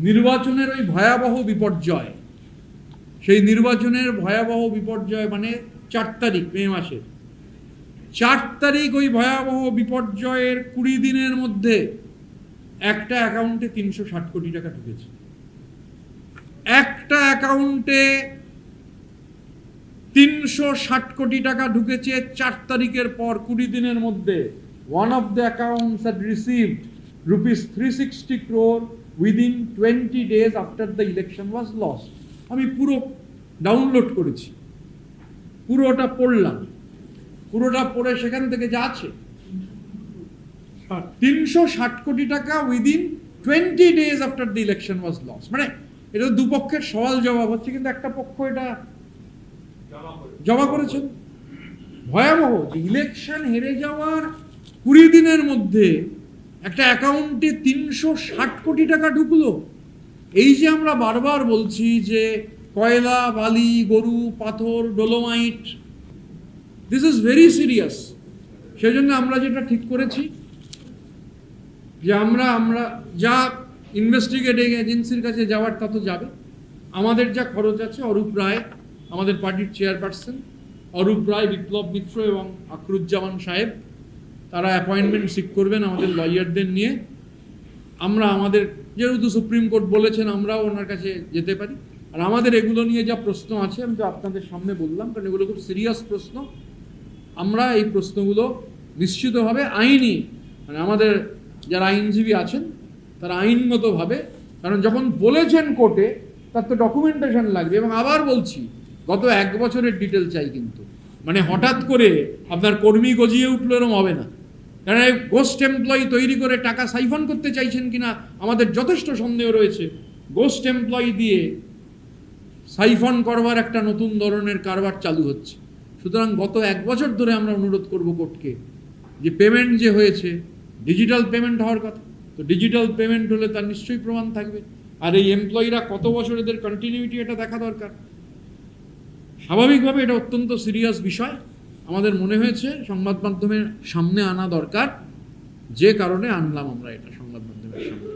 নির্বাচনের ওই ভয়াবহ বিপর্যয়, সেই নির্বাচনের ভয়াবহ বিপর্যয় মানে 4 তারিখ মে মাসের 4 তারিখ ওই ভয়াবহ বিপর্যয়ের 20 দিনের মধ্যে একটা অ্যাকাউন্টে 360 কোটি টাকা ঢুকেছে। একটা অ্যাকাউন্টে 360 কোটি টাকা ঢুকেছে 4 তারিখের পর 20 দিনের মধ্যে। One of the accounts had received rupees 360 crore within 20 days after the election was lost. আমি পুরো ডাউনলোড করেছি, পুরোটা পড়লাম, পুরোটা পড়ে সেখান থেকে যা আছে 360 কোটি টাকা within 20 days after the election was lost। মানে এটা দুপক্ষের সওয়াল জবাব হচ্ছে, কিন্তু একটা পক্ষ এটা জমা করেছেন। ভয়াবহ যে ইলেকশন হেরে যাওয়ার 20 দিনের মধ্যে একটা অ্যাকাউন্টে 360 কোটি টাকা ঢুকলো। এই যে আমরা বারবার বলছি যে কয়লা, বালি, গরু, পাথর, dolomite, this is very serious. সেজন্য আমরা যেটা ঠিক করেছি যে আমরা যা ইনভেস্টিগেটিং এজেন্সির কাছে যাওয়ার তা তো যাবে, আমাদের যা খরচ আছে, অরূপ রায় আমাদের পার্টির চেয়ারপারসন, অরূপ রায়, বিপ্লব মিত্র এবং আখরুজ্জামান সাহেব তারা অ্যাপয়েন্টমেন্ট সিক করবেন আমাদের লয়ারদের নিয়ে। আমরা আমাদের যেহেতু সুপ্রিম কোর্ট বলেছেন আমরাও ওনার কাছে যেতে পারি। আর আমাদের এগুলো নিয়ে যা প্রশ্ন আছে আমি তো আপনাদের সামনে বললাম, কারণ এগুলো খুব সিরিয়াস প্রশ্ন। আমরা এই প্রশ্নগুলো নিশ্চিতভাবে আইনি, মানে আমাদের যারা আইনজীবী আছেন তারা আইনগতভাবে, কারণ যখন বলেছেন কোর্টে তার তো ডকুমেন্টেশন লাগবে। এবং আবার বলছি, গত 1 বছরের ডিটেল চাই, কিন্তু মানে হঠাৎ করে আপনার কর্মী গজিয়ে উঠলো এরকম হবে না। কারণ এই গোস্ট এমপ্লয়ি তৈরি করে টাকা সাইফন করতে চাইছেন কিনা আমাদের যথেষ্ট সন্দেহ রয়েছে। গোস্ট এমপ্লয়ি দিয়ে সাইফন করবার একটা নতুন ধরনের কারবার চালু হচ্ছে। সুতরাং গত 1 বছর ধরে আমরা অনুরোধ করব কোর্টকে যে পেমেন্ট যে হয়েছে ডিজিটাল পেমেন্ট হওয়ার কথা, তো ডিজিটাল পেমেন্ট হলে তার নিশ্চয়ই প্রমাণ থাকবে। আর এই এমপ্লয়িরা কত বছর এদের কন্টিনিউটি এটা দেখা দরকার। স্বাভাবিকভাবে এটা অত্যন্ত সিরিয়াস বিষয়। আমাদের মনে হয়েছে সংবাদ মাধ্যমের সামনে আনা দরকার, যে কারণে আনলাম আমরা এটা সংবাদ মাধ্যমের সামনে।